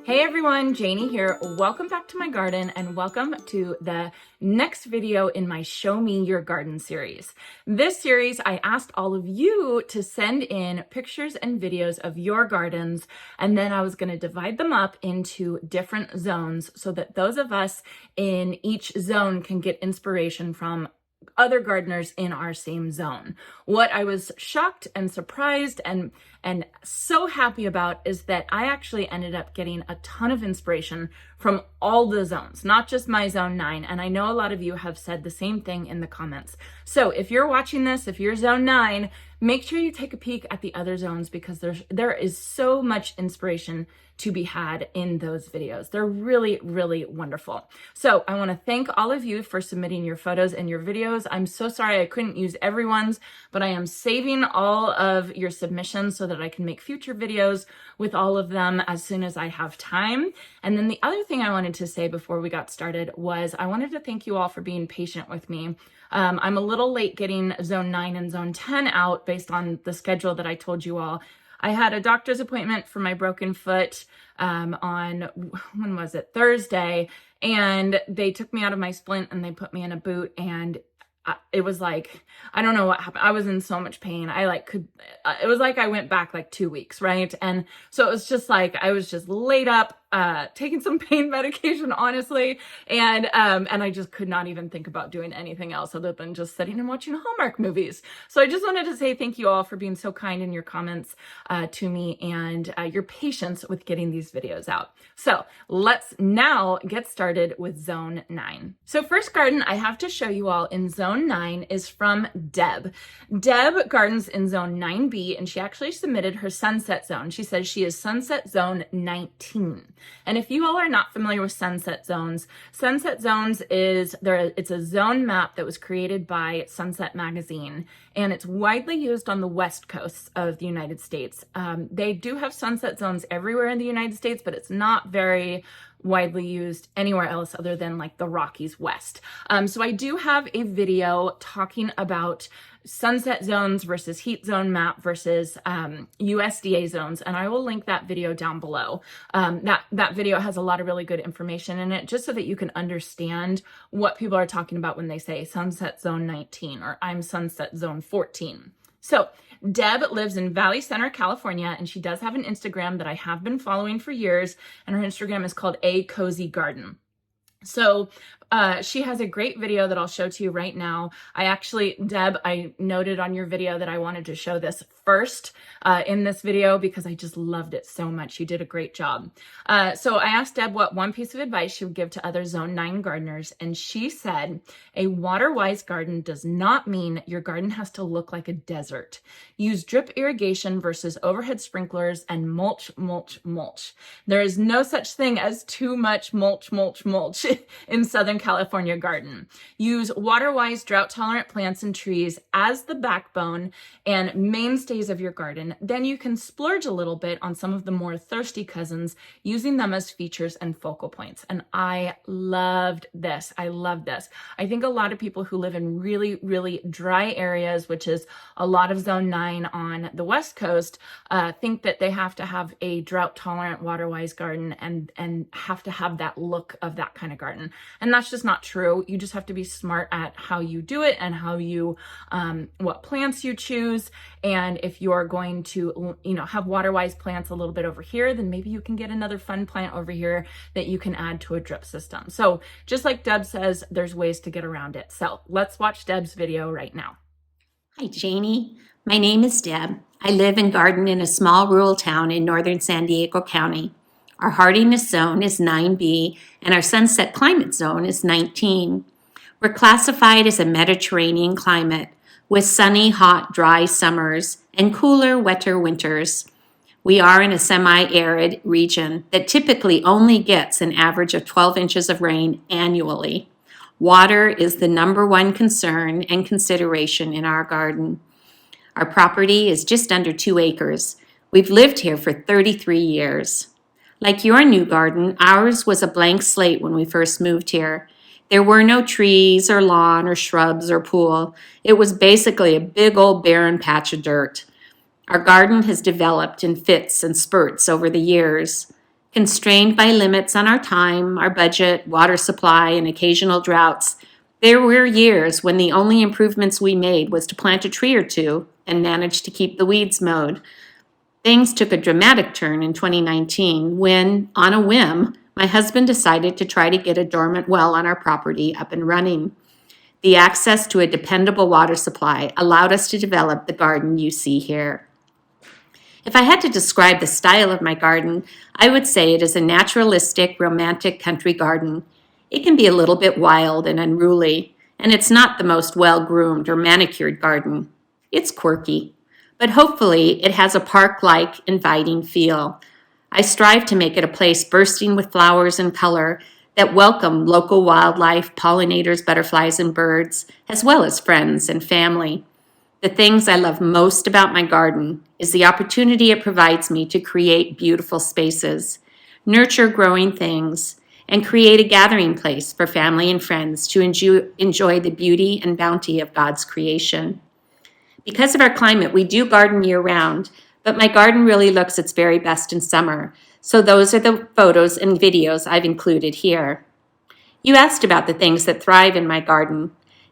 Hey everyone, Janie here. Welcome back to my garden and welcome to the next video in my Show Me Your Garden series. This series, I asked all of you to send in pictures and videos of your gardens, and then I was going to divide them up into different zones so that those of us in each zone can get inspiration from other gardeners in our same zone. What I was shocked and surprised and so happy about is that I actually ended up getting a ton of inspiration from all the zones, not just my zone 9. And I know a lot of you have said the same thing in the comments. So if you're watching this, if you're zone 9, make sure you take a peek at the other zones because there is so much inspiration to be had in those videos. They're really, really wonderful. So I want to thank all of you for submitting your photos and your videos. I'm so sorry I couldn't use everyone's, but I am saving all of your submissions so that I can make future videos with all of them as soon as I have time. And then the other thing I wanted to say before we got started was I wanted to thank you all for being patient with me. I'm a little late getting zone 9 and zone 10 out based on the schedule that I told you all. I had a doctor's appointment for my broken foot on, when was it? Thursday. And they took me out of my splint and they put me in a boot, and it was like, I don't know what happened. I was in so much pain. It was like I went back like 2 weeks, right? And so it was just like, I was just laid up, taking some pain medication, honestly. And I just could not even think about doing anything else other than just sitting and watching Hallmark movies. So I just wanted to say thank you all for being so kind in your comments to me and your patience with getting these videos out. So let's now get started with zone 9. So first garden I have to show you all in zone 9 is from Deb. Deb gardens in zone 9B, and she actually submitted her sunset zone. She says she is sunset zone 19. And if you all are not familiar with sunset zones is it's a zone map that was created by Sunset Magazine, and it's widely used on the west coast of the United States. They do have sunset zones everywhere in the United States, but it's not very widely used anywhere else other than like the Rockies West. So I do have a video talking about sunset zones versus heat zone map versus USDA zones, and I will link that video down below. That video has a lot of really good information in it, just so that you can understand what people are talking about when they say sunset zone 19 or I'm sunset zone 14. So Deb lives in Valley Center, California, and she does have an Instagram that I have been following for years, and her Instagram is called A Cozy Garden. So she has a great video that I'll show to you right now. Deb, I noted on your video that I wanted to show this first in this video because I just loved it so much. You did a great job. So I asked Deb what one piece of advice she would give to other zone 9 gardeners, and she said, a water-wise garden does not mean your garden has to look like a desert. Use drip irrigation versus overhead sprinklers and mulch, mulch, mulch. There is no such thing as too much mulch, mulch, mulch in Southern California garden. Use water-wise, drought-tolerant plants and trees as the backbone and mainstays of your garden. Then you can splurge a little bit on some of the more thirsty cousins, using them as features and focal points. And I loved this. I love this. I think a lot of people who live in really, really dry areas, which is a lot of zone 9 on the West Coast, think that they have to have a drought-tolerant, water-wise garden and have to have that look of that kind of garden. And that's just not true. You just have to be smart at how you do it and how you, what plants you choose. And if you're going to, have water-wise plants a little bit over here, then maybe you can get another fun plant over here that you can add to a drip system. So just like Deb says, there's ways to get around it. So let's watch Deb's video right now. Hi, Janie. My name is Deb. I live and garden in a small rural town in northern San Diego County. Our hardiness zone is 9B, and our sunset climate zone is 19. We're classified as a Mediterranean climate with sunny, hot, dry summers and cooler, wetter winters. We are in a semi-arid region that typically only gets an average of 12 inches of rain annually. Water is the number one concern and consideration in our garden. Our property is just under 2 acres. We've lived here for 33 years. Like your new garden, ours was a blank slate when we first moved here. There were no trees or lawn or shrubs or pool. It was basically a big old barren patch of dirt. Our garden has developed in fits and spurts over the years. Constrained by limits on our time, our budget, water supply, and occasional droughts, there were years when the only improvements we made was to plant a tree or two and manage to keep the weeds mowed. Things took a dramatic turn in 2019 when, on a whim, my husband decided to try to get a dormant well on our property up and running. The access to a dependable water supply allowed us to develop the garden you see here. If I had to describe the style of my garden, I would say it is a naturalistic, romantic country garden. It can be a little bit wild and unruly, and it's not the most well-groomed or manicured garden. It's quirky, but hopefully it has a park-like, inviting feel. I strive to make it a place bursting with flowers and color that welcome local wildlife, pollinators, butterflies, and birds, as well as friends and family. The things I love most about my garden is the opportunity it provides me to create beautiful spaces, nurture growing things, and create a gathering place for family and friends to enjoy the beauty and bounty of God's creation. Because of our climate, we do garden year-round, but my garden really looks its very best in summer, so those are the photos and videos I've included here. You asked about the things that thrive in my garden.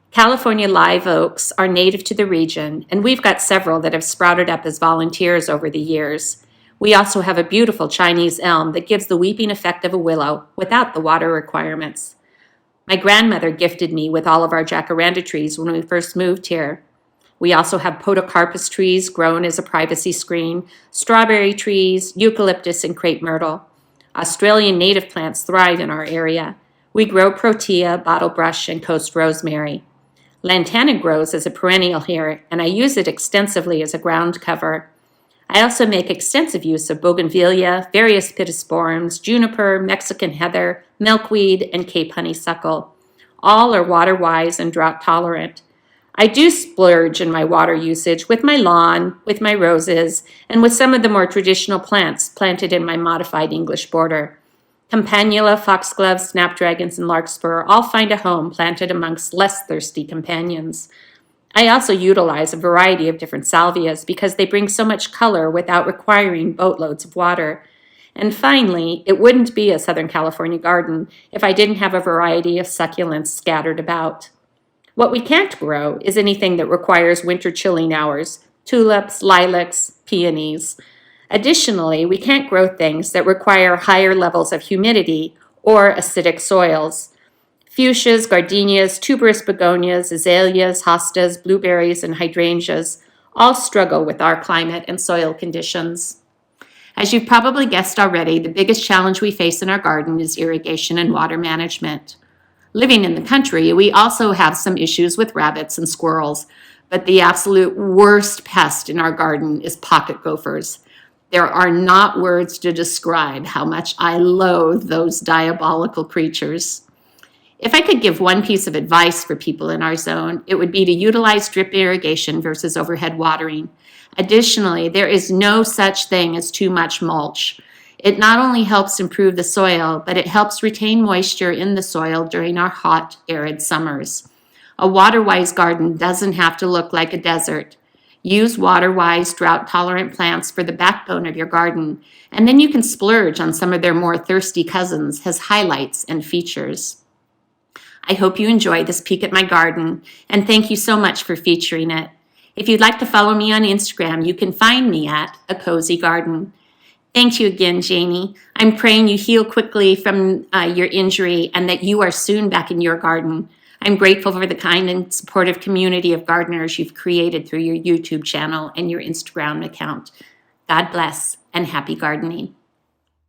California live oaks are native to the region, and we've got several that have sprouted up as volunteers over the years. We also have a beautiful Chinese elm that gives the weeping effect of a willow without the water requirements. My grandmother gifted me with all of our jacaranda trees when we first moved here. We also have podocarpus trees grown as a privacy screen, strawberry trees, eucalyptus, and crepe myrtle. Australian native plants thrive in our area. We grow protea, bottlebrush, and coast rosemary. Lantana grows as a perennial here, and I use it extensively as a ground cover. I also make extensive use of bougainvillea, various pittosporums, juniper, Mexican heather, milkweed, and Cape honeysuckle. All are water-wise and drought-tolerant. I do splurge in my water usage with my lawn, with my roses, and with some of the more traditional plants planted in my modified English border. Campanula, foxgloves, snapdragons, and larkspur all find a home planted amongst less thirsty companions. I also utilize a variety of different salvias because they bring so much color without requiring boatloads of water. And finally, it wouldn't be a Southern California garden if I didn't have a variety of succulents scattered about. What we can't grow is anything that requires winter chilling hours: tulips, lilacs, peonies. Additionally, we can't grow things that require higher levels of humidity or acidic soils. Fuchsias, gardenias, tuberous begonias, azaleas, hostas, blueberries, and hydrangeas all struggle with our climate and soil conditions. As you've probably guessed already, the biggest challenge we face in our garden is irrigation and water management. Living in the country, we also have some issues with rabbits and squirrels, but the absolute worst pest in our garden is pocket gophers. There are not words to describe how much I loathe those diabolical creatures. If I could give one piece of advice for people in our zone, it would be to utilize drip irrigation versus overhead watering. Additionally, there is no such thing as too much mulch. It not only helps improve the soil, but it helps retain moisture in the soil during our hot, arid summers. A water-wise garden doesn't have to look like a desert. Use water-wise, drought-tolerant plants for the backbone of your garden, and then you can splurge on some of their more thirsty cousins as highlights and features. I hope you enjoy this peek at my garden, and thank you so much for featuring it. If you'd like to follow me on Instagram, you can find me at A Cozy Garden. Thank you again, Janie. I'm praying you heal quickly from your injury and that you are soon back in your garden. I'm grateful for the kind and supportive community of gardeners you've created through your YouTube channel and your Instagram account. God bless and happy gardening.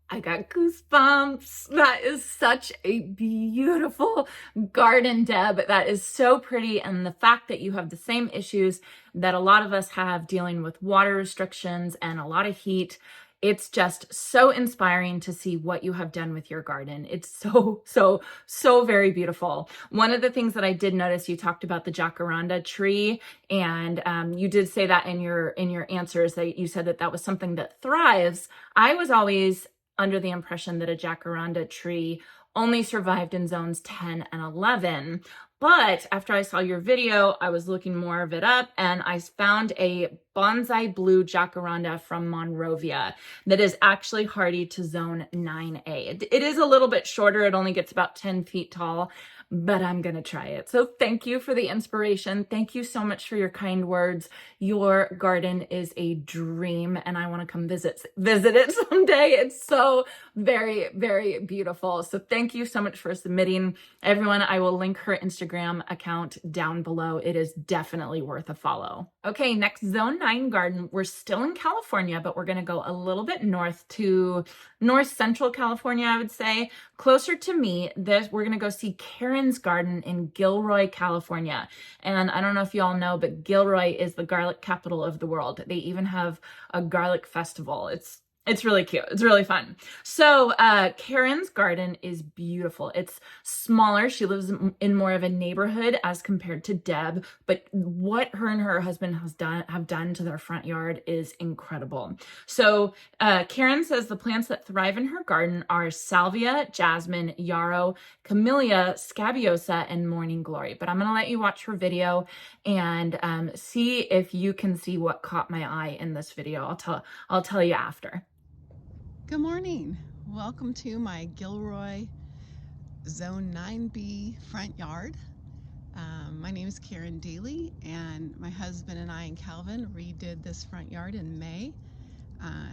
I got goosebumps. That is such a beautiful garden, Deb. That is so pretty. And the fact that you have the same issues that a lot of us have dealing with water restrictions and a lot of heat, it's just so inspiring to see what you have done with your garden. It's so very beautiful. One of the things that I did notice, you talked about the jacaranda tree, and you did say that in your answers, that you said that that was something that thrives. I was always under the impression that a jacaranda tree only survived in zones 10 and 11. But after I saw your video, I was looking more of it up and I found a bonsai blue jacaranda from Monrovia that is actually hardy to zone 9A. It is a little bit shorter. It only gets about 10 feet tall, but I'm going to try it. So thank you for the inspiration. Thank you so much for your kind words. Your garden is a dream and I want to come visit it someday. It's so very, very beautiful. So thank you so much for submitting. Everyone, I will link her Instagram account down below. It is definitely worth a follow. Okay, next zone 9 garden. We're still in California, but we're going to go a little bit north to north central California, I would say. Closer to me, we're going to go see Karen's garden in Gilroy, California. And I don't know if you all know, but Gilroy is the garlic capital of the world. They even have a garlic festival. It's really cute. It's really fun. So Karen's garden is beautiful. It's smaller. She lives in more of a neighborhood as compared to Deb, but what her and her husband have done to their front yard is incredible. So Karen says the plants that thrive in her garden are salvia, jasmine, yarrow, camellia, scabiosa, and morning glory. But I'm going to let you watch her video and see if you can see what caught my eye in this video. I'll tell you after. Good morning. Welcome to my Gilroy Zone 9B front yard. My name is Karen Daly and my husband and I and Calvin redid this front yard in May.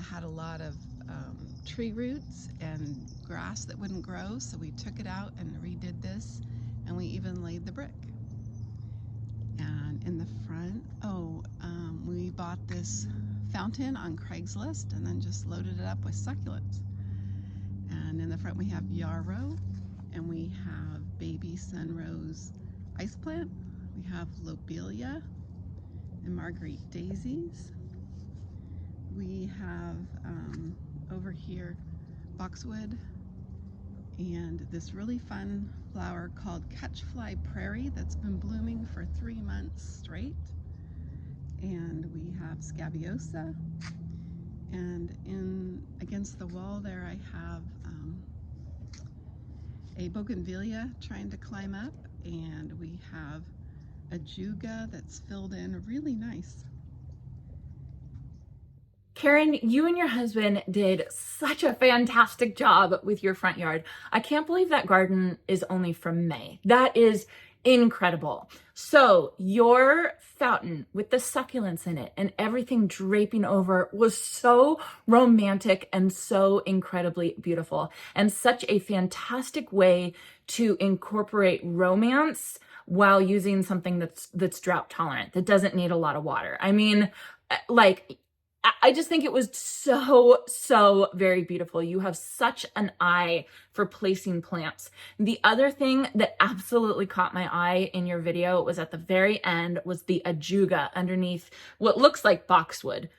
Had a lot of tree roots and grass that wouldn't grow, so we took it out and redid this, and we even laid the brick. And in the front, we bought this fountain on Craigslist and then just loaded it up with succulents. And in the front we have yarrow, and we have baby sunrose ice plant. We have lobelia and marguerite daisies. We have over here boxwood and this really fun flower called catchfly prairie that's been blooming for 3 months straight. And we have scabiosa, and against the wall there I have a bougainvillea trying to climb up, and we have a juga that's filled in really nice. Karen, you and your husband did such a fantastic job with your front yard. I can't believe that garden is only from May. That is incredible. So your fountain with the succulents in it and everything draping over was so romantic and so incredibly beautiful, and such a fantastic way to incorporate romance while using something that's drought tolerant, that doesn't need a lot of water. I mean, like, I just think it was so very beautiful. You have such an eye for placing plants. The other thing that absolutely caught my eye in your video was at the very end was the ajuga underneath what looks like boxwood.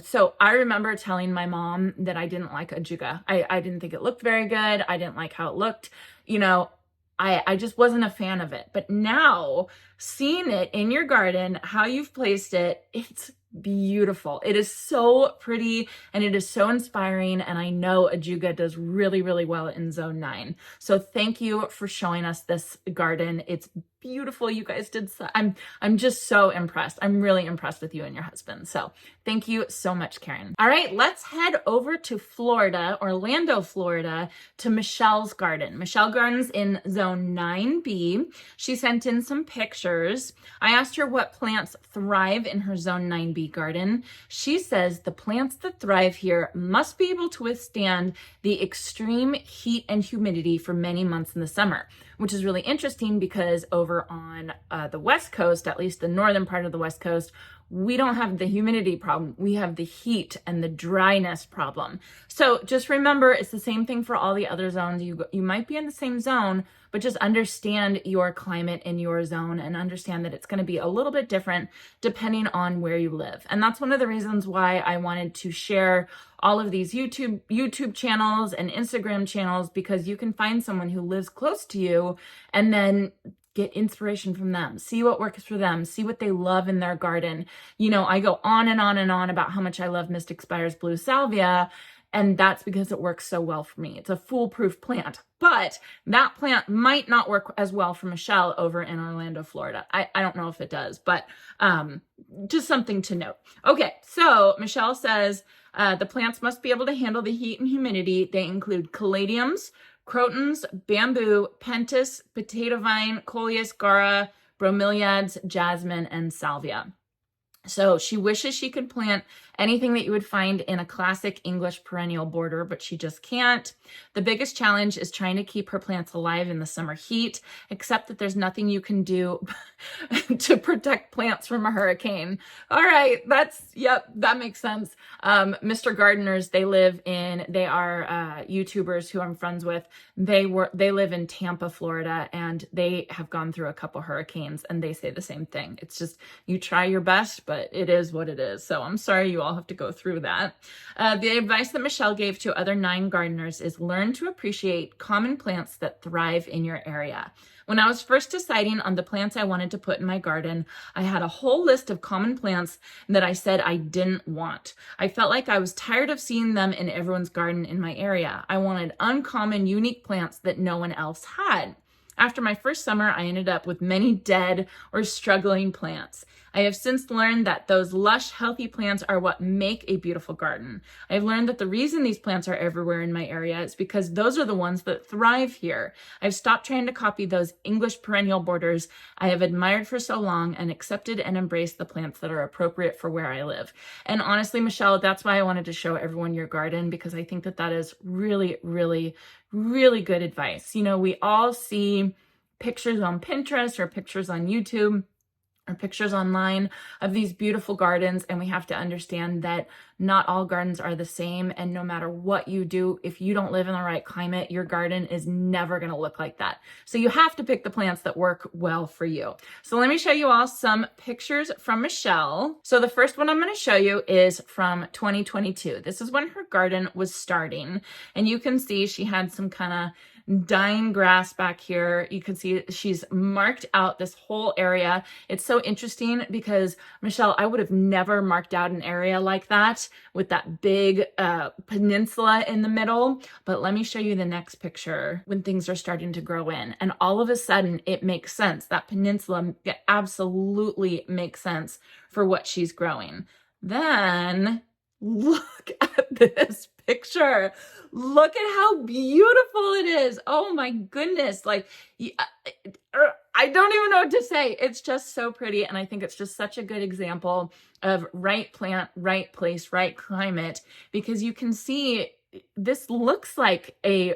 So I remember telling my mom that I didn't like ajuga. I didn't think it looked very good. I didn't like how it looked. You know, I just wasn't a fan of it. But now seeing it in your garden, how you've placed it, it's beautiful. It is so pretty and it is so inspiring, and I know ajuga does really well in zone 9. So thank you for showing us this garden. It's beautiful. You guys did I'm just so impressed. I'm really impressed with you and your husband. So thank you so much, Karen. All right, let's head over to Florida, Orlando, Florida, to Michelle's garden. Michelle Garden's in zone 9B. She sent in some pictures. I asked her what plants thrive in her zone 9B garden. She says the plants that thrive here must be able to withstand the extreme heat and humidity for many months in the summer, which is really interesting because over on the West Coast, at least the northern part of the West Coast, we don't have the humidity problem. We have the heat and the dryness problem. So just remember, it's the same thing for all the other zones. You might be in the same zone, but just understand your climate in your zone and understand that it's going to be a little bit different depending on where you live. And that's one of the reasons why I wanted to share all of these YouTube channels and Instagram channels, because you can find someone who lives close to you and then get inspiration from them, see what works for them, see what they love in their garden. You know, I go on and on and on about how much I love Mystic Spire's blue salvia, And that's because it works so well for me. It's a foolproof plant, but that plant might not work as well for Michelle over in Orlando, Florida. I don't know if it does, but just something to note. Okay, so Michelle says the plants must be able to handle the heat and humidity. They include caladiums, crotons, bamboo, pentas, potato vine, coleus, gaura, bromeliads, jasmine, and salvia. So she wishes she could plant anything that you would find in a classic English perennial border, but she just can't. The biggest challenge is trying to keep her plants alive in the summer heat, except that there's nothing you can do to protect plants from a hurricane. All right, yep, that makes sense. Mr. Gardeners, they are YouTubers who I'm friends with. They live in Tampa, Florida, and they have gone through a couple hurricanes, and they say the same thing. It's just, you try your best, but it is what it is. So I'm sorry you all have to go through that. The advice that Michelle gave to other 9 gardeners is learn to appreciate common plants that thrive in your area. When I was first deciding on the plants I wanted to put in my garden, I had a whole list of common plants that I said I didn't want. I felt like I was tired of seeing them in everyone's garden in my area. I wanted uncommon, unique plants that no one else had. After my first summer, I ended up with many dead or struggling plants. I have since learned that those lush, healthy plants are what make a beautiful garden. I've learned that the reason these plants are everywhere in my area is because those are the ones that thrive here. I've stopped trying to copy those English perennial borders I have admired for so long and accepted and embraced the plants that are appropriate for where I live. And honestly, Michelle, that's why I wanted to show everyone your garden, because I think that that is really, really, really good advice. You know, we all see pictures on Pinterest or pictures on YouTube or pictures online of these beautiful gardens, and we have to understand that not all gardens are the same, and no matter what you do, if you don't live in the right climate, your garden is never going to look like that. So you have to pick the plants that work well for you. So let me show you all some pictures from Michelle. So the first one I'm going to show you is from 2022. This is when her garden was starting, and you can see she had some kind of dying grass back here. You can see she's marked out this whole area. It's so interesting because, Michelle, I would have never marked out an area like that with that big peninsula in the middle. But let me show you the next picture when things are starting to grow in. And all of a sudden, it makes sense. That peninsula absolutely makes sense for what she's growing. Then look at this picture. Look at how beautiful it is. Oh my goodness. Like, I don't even know what to say. It's just so pretty. And I think it's just such a good example of right plant, right place, right climate, because you can see this looks like a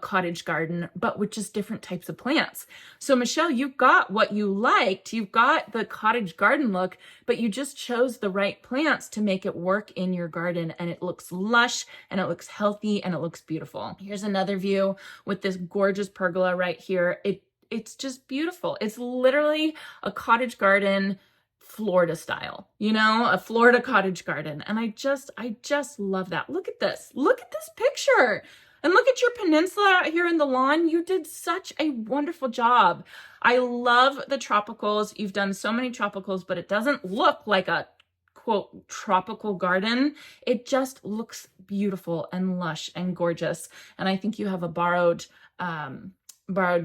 cottage garden, but with just different types of plants. So Michelle, you've got what you liked. You've got the cottage garden look, but you just chose the right plants to make it work in your garden. And it looks lush and it looks healthy and it looks beautiful. Here's another view with this gorgeous pergola right here. It's just beautiful. It's literally a cottage garden, Florida style, a Florida cottage garden. And I just love that. Look at this. Look at this picture. And look at your peninsula out here in the lawn. You did such a wonderful job. I love the tropicals. You've done so many tropicals, but it doesn't look like a quote tropical garden. It just looks beautiful and lush and gorgeous. And I think you have a borrowed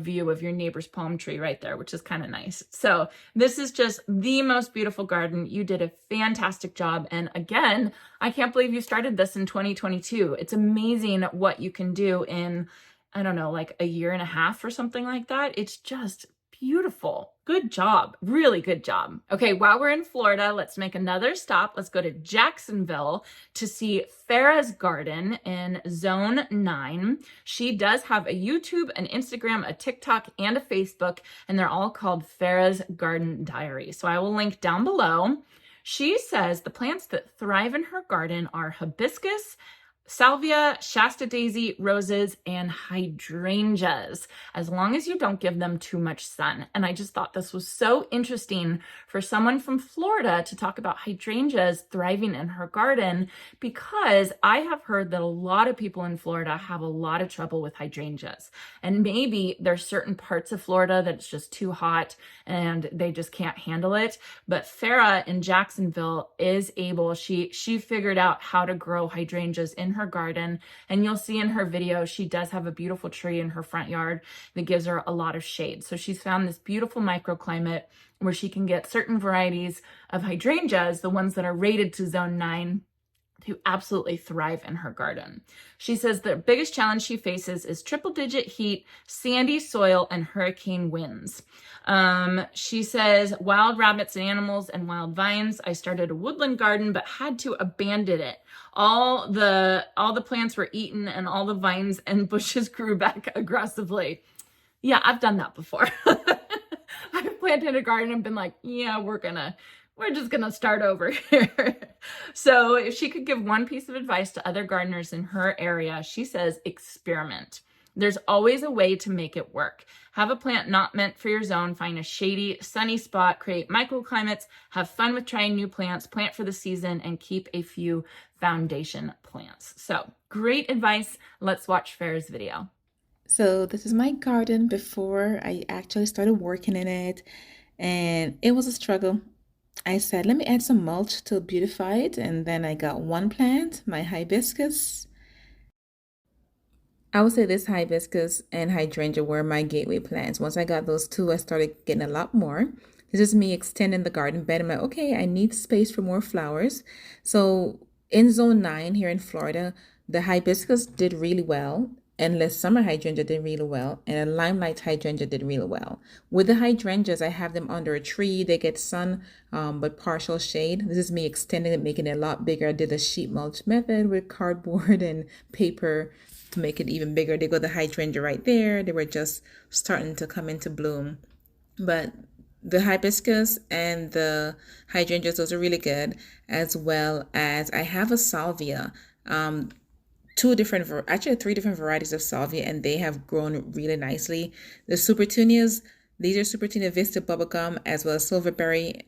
view of your neighbor's palm tree right there, which is kind of nice. So this is just the most beautiful garden. You did a fantastic job. And again, I can't believe you started this in 2022. It's amazing what you can do in, I don't know, like a year and a half or something like that. It's just beautiful. Good job. Really good job. Okay, while we're in Florida, let's make another stop. Let's go to Jacksonville to see Farah's garden in Zone 9. She does have a YouTube, an Instagram, a TikTok, and a Facebook, and they're all called Farah's Garden Diary. So I will link down below. She says the plants that thrive in her garden are hibiscus, salvia, Shasta daisy, roses, and hydrangeas, as long as you don't give them too much sun. And I just thought this was so interesting for someone from Florida to talk about hydrangeas thriving in her garden, because I have heard that a lot of people in Florida have a lot of trouble with hydrangeas. And maybe there's certain parts of Florida that it's just too hot and they just can't handle it. But Farah in Jacksonville is able, she figured out how to grow hydrangeas in her garden. And you'll see in her video, she does have a beautiful tree in her front yard that gives her a lot of shade. So she's found this beautiful microclimate where she can get certain varieties of hydrangeas, the ones that are rated to zone 9, to absolutely thrive in her garden. She says the biggest challenge she faces is triple-digit heat, sandy soil, and hurricane winds. She says, wild rabbits and animals and wild vines. I started a woodland garden, but had to abandon it. All the plants were eaten and all the vines and bushes grew back aggressively. Yeah, I've done that before. I've planted a garden and been like, yeah, we're just gonna start over here. So if she could give one piece of advice to other gardeners in her area, she says, experiment. There's always a way to make it work. Have a plant not meant for your zone, find a shady, sunny spot, create microclimates, have fun with trying new plants, plant for the season, and keep a few foundation plants. So great advice. Let's watch Farah's video. So this is my garden before I actually started working in it, and it was a struggle. I said, let me add some mulch to beautify it, and then I got one plant, my hibiscus. I would say this hibiscus and hydrangea were my gateway plants. Once I got those two, I started getting a lot more. This is me extending the garden bed. I'm like, okay, I need space for more flowers. So in zone 9 here in Florida, the hibiscus did really well. Endless summer hydrangea did really well, and a limelight hydrangea did really well. With the hydrangeas, I have them under a tree. They get sun, but partial shade. This is me extending it, making it a lot bigger. I did the sheet mulch method with cardboard and paper to make it even bigger. They got the hydrangea right there. They were just starting to come into bloom. But the hibiscus and the hydrangeas, those are really good, as well as I have a salvia. Three different varieties of salvia, and they have grown really nicely. The supertunias, these are Supertunia Vista bubblegum as well as silverberry.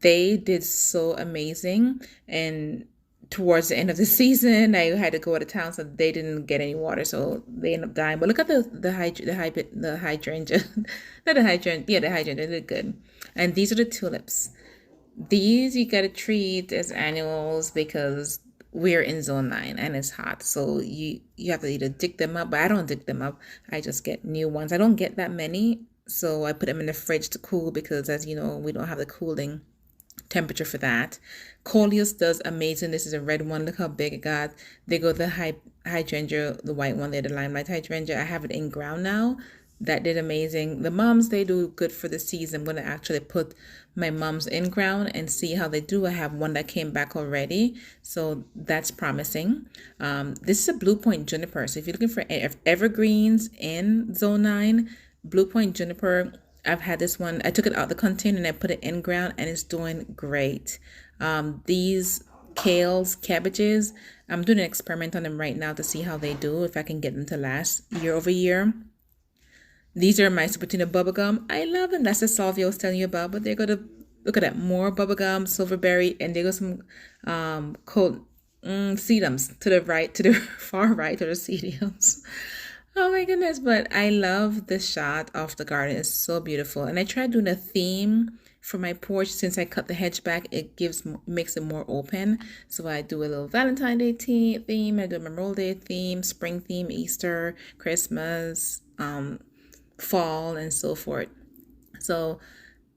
They did so amazing, and towards the end of the season, I had to go out of town, so they didn't get any water, so they ended up dying. But look at the hydrangea, not the hydrangea, yeah, the hydrangea, they did good. And these are the tulips. These you gotta treat as annuals because we're in zone 9 and it's hot, so you have to either dig them up, but I don't dig them up. I just get new ones. I don't get that many, so I put them in the fridge to cool because, as you know, we don't have the cooling temperature for that. Coleus does amazing. This is a red one. Look how big it got. They go the hydrangea, the white one. They're the limelight hydrangea. I have it in ground now. That did amazing. The mums, they do good for the season. I'm going to actually put my mums in ground and see how they do. I have one that came back already, so that's promising. This is a Blue Point juniper. So if you're looking for evergreens in zone 9, Blue Point juniper, I've had this one. I took it out the container and I put it in ground, and it's doing great. These kales, cabbages, I'm doing an experiment on them right now to see how they do, if I can get them to last year over year. These are my Supertunia bubblegum. I love them. That's the salvia I was telling you about. But they're going to, look at that, more bubblegum, silverberry, and they got some cold sedums to the right, to the far right, to the sedums. Oh my goodness. But I love the shot of the garden. It's so beautiful. And I tried doing a theme for my porch. Since I cut the hedge back, it makes it more open. So I do a little Valentine's Day theme. I do a Memorial Day theme, spring theme, Easter, Christmas, fall, and so forth. So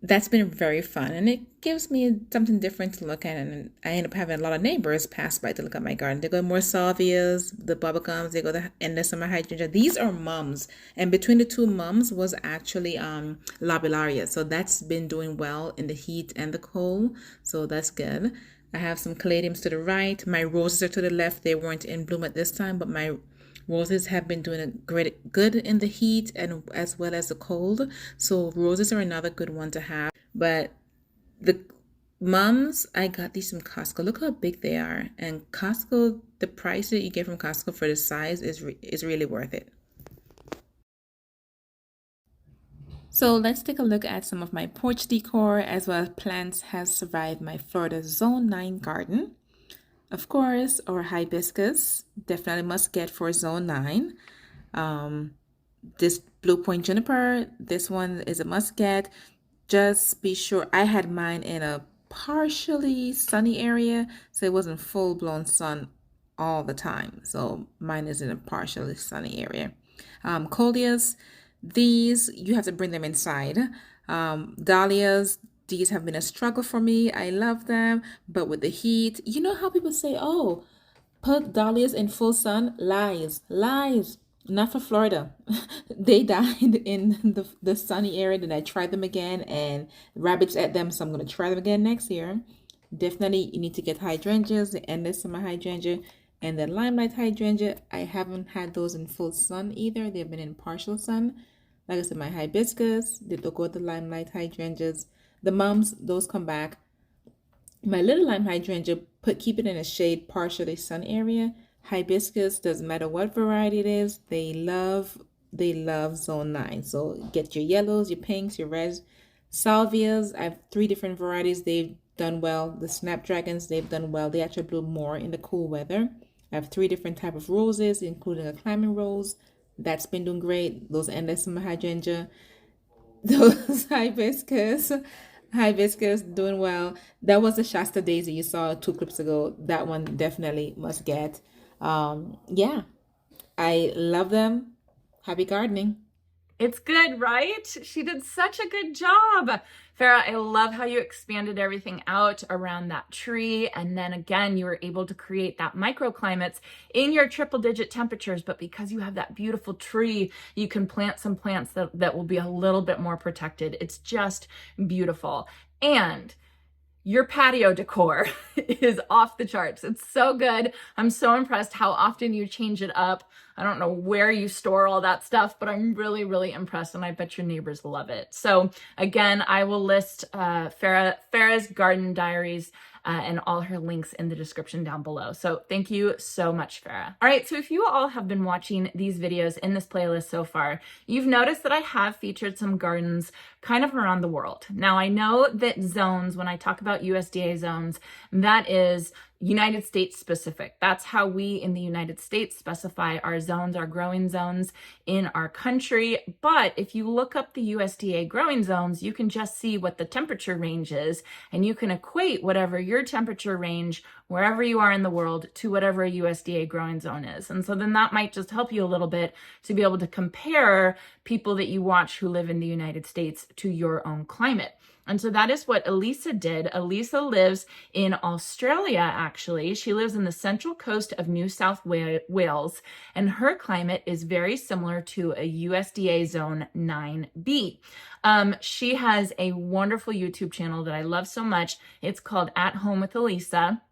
that's been very fun, and it gives me something different to look at. And I end up having a lot of neighbors pass by to look at my garden. They go more salvias, the bubblegums, they go the endless summer hydrangea. These are mums, and between the two mums was actually lobellaria. So that's been doing well in the heat and the cold, so that's good. I have some caladiums to the right. My roses are to the left. They weren't in bloom at this time, but my roses have been doing good in the heat and as well as the cold. So roses are another good one to have. But the mums, I got these from Costco. Look how big they are. And Costco, the price that you get from Costco for the size is really worth it. So let's take a look at some of my porch decor as well as plants have survived my Florida Zone 9 garden. Of course, our hibiscus, definitely must get for zone 9. This Blue Point juniper, this one is a must get. Just be sure, I had mine in a partially sunny area, so it wasn't full blown sun all the time. So mine is in a partially sunny area. Coleus, these you have to bring them inside. Dahlias, these have been a struggle for me. I love them, but with the heat, you know how people say, oh, put dahlias in full sun? Lies, lies. Not for Florida. They died in the sunny area. Then I tried them again and rabbits ate them. So I'm going to try them again next year. Definitely, you need to get hydrangeas, the endless summer hydrangea and the limelight hydrangea. I haven't had those in full sun either. They've been in partial sun. Like I said, my hibiscus, the go the limelight hydrangeas. The mums, those come back. My little lime hydrangea, keep it in a shade partially sun area. Hibiscus, doesn't matter what variety it is, they love zone 9. So get your yellows, your pinks, your reds. Salvias, I have 3 different varieties. They've done well. The snapdragons, they've done well. They actually bloom more in the cool weather. I have 3 different type of roses, including a climbing rose. That's been doing great. Those endless summer hydrangea. Those hibiscus doing well. That was the Shasta daisy you saw 2 clips ago. That one definitely must get. Yeah, I love them. Happy gardening. It's good, right? She did such a good job. Farah, I love how you expanded everything out around that tree. And then again, you were able to create that microclimates in your triple digit temperatures. But because you have that beautiful tree, you can plant some plants that will be a little bit more protected. It's just beautiful. And your patio decor is off the charts. It's so good. I'm so impressed how often you change it up. I don't know where you store all that stuff, but I'm really, really impressed, and I bet your neighbors love it. So again, I will list Farah's Garden Diaries and all her links in the description down below. So thank you so much, Farah. All right, so if you all have been watching these videos in this playlist so far, you've noticed that I have featured some gardens kind of around the world. Now, I know that zones, when I talk about USDA zones, that is United States specific. That's how we in the United States specify our zones, our growing zones in our country. But if you look up the USDA growing zones, you can just see what the temperature range is, and you can equate whatever your temperature range, wherever you are in the world, to whatever a USDA growing zone is. And so then that might just help you a little bit to be able to compare people that you watch who live in the United States to your own climate. And so that is what Elisa did. Elisa lives in Australia, actually. She lives in the central coast of New South Wales, and her climate is very similar to a USDA Zone 9B. She has a wonderful YouTube channel that I love so much. It's called At Home with Elisa.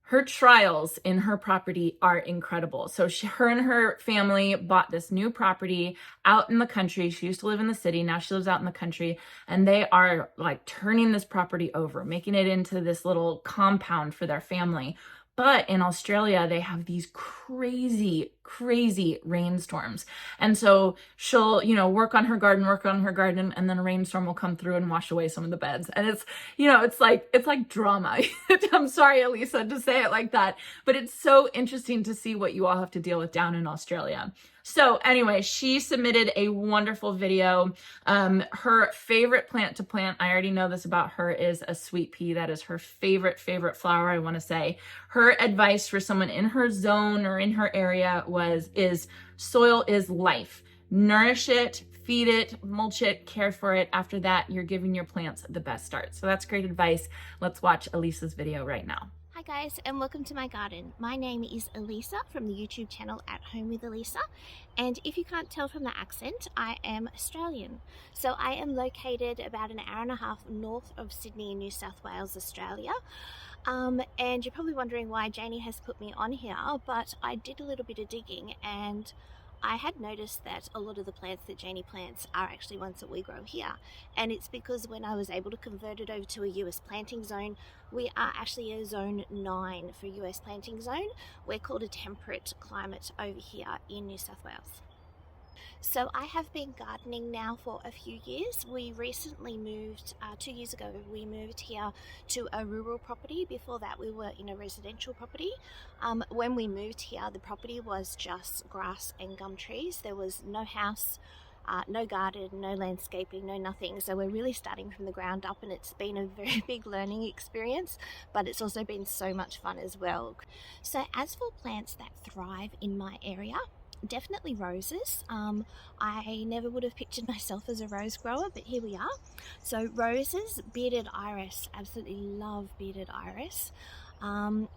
Her trials in her property are incredible. So her and her family bought this new property out in the country. She used to live in the city. Now she lives out in the country, and they are like turning this property over, making it into this little compound for their family. But in Australia, they have these crazy, crazy rainstorms. And so she'll, work on her garden, and then a rainstorm will come through and wash away some of the beds. And it's, it's like drama. I'm sorry, Elisa, to say it like that, but it's so interesting to see what you all have to deal with down in Australia. So anyway, she submitted a wonderful video. Her favorite plant to plant, I already know this about her, is a sweet pea. That is her favorite flower, I want to say. Her advice for someone in her zone or in her area is soil is life. Nourish it, feed it, mulch it, care for it. After that, you're giving your plants the best start. So that's great advice. Let's watch Elisa's video right now. Hi guys, and welcome to my garden. My name is Elisa from the YouTube channel At Home with Elisa, and if you can't tell from the accent, I am Australian. So I am located about an hour and a half north of Sydney in New South Wales, Australia. And you're probably wondering why Janie has put me on here, but I did a little bit of digging, and I had noticed that a lot of the plants that Janie plants are actually ones that we grow here. And it's because when I was able to convert it over to a US planting zone, we are actually a zone 9 for US planting zone. We're called a temperate climate over here in New South Wales. So I have been gardening now for a few years. We recently moved, 2 years ago, we moved here to a rural property. Before that we were in a residential property. When we moved here, the property was just grass and gum trees. There was no house, no garden, no landscaping, no nothing. So we're really starting from the ground up, and it's been a very big learning experience, but it's also been so much fun as well. So as for plants that thrive in my area, definitely roses. I never would have pictured myself as a rose grower, but here we are. So roses, bearded iris, absolutely love bearded iris.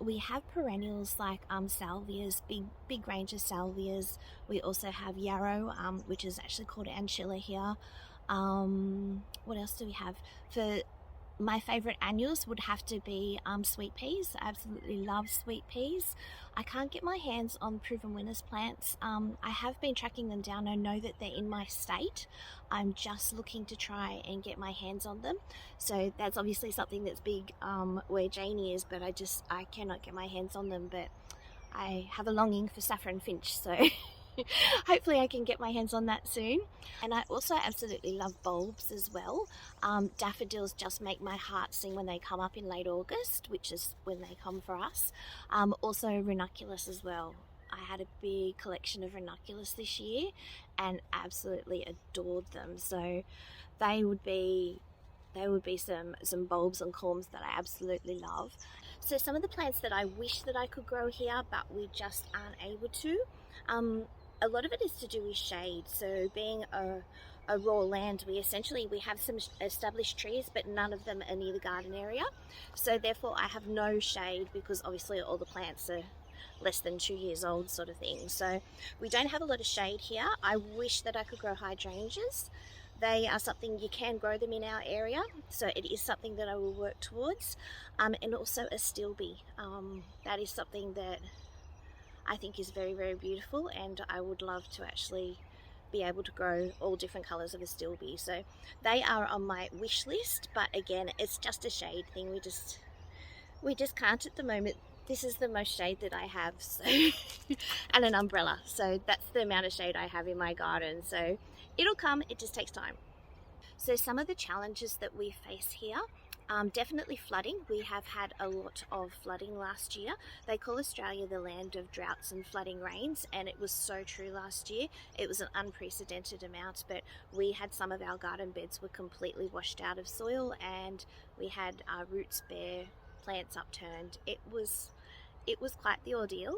We have perennials like salvias, big range of salvias. We also have yarrow, which is actually called ancilla here. What else do we have? For my favorite annuals would have to be sweet peas. I absolutely love sweet peas. I can't get my hands on proven winners plants. I have been tracking them down. I know that they're in my state. I'm just looking to try and get my hands on them. So that's obviously something that's big where Janie is, but I cannot get my hands on them. But I have a longing for saffron finch, so hopefully I can get my hands on that soon. And I also absolutely love bulbs as well. Daffodils just make my heart sing when they come up in late August, which is when they come for us. Also ranunculus as well. I had a big collection of ranunculus this year and absolutely adored them. So they would be some bulbs and corms that I absolutely love. So some of the plants that I wish that I could grow here, but we just aren't able to. A lot of it is to do with shade. So being a raw land, we have some established trees, but none of them are near the garden area. So therefore I have no shade, because obviously all the plants are less than 2 years old, sort of thing. So we don't have a lot of shade here. I wish that I could grow hydrangeas. They are something you can grow them in our area, so it is something that I will work towards. And also a stilby. That is something that I think is very, very beautiful, and I would love to actually be able to grow all different colours of a stilby. So they are on my wish list, but again, it's just a shade thing. We just can't at the moment. This is the most shade that I have, so and an umbrella. So that's the amount of shade I have in my garden. So it'll come, it just takes time. So some of the challenges that we face here, definitely flooding. We have had a lot of flooding last year. They call Australia the land of droughts and flooding rains, and it was so true last year. It was an unprecedented amount, but we had some of our garden beds were completely washed out of soil, and we had our roots bare, plants upturned. It was quite the ordeal.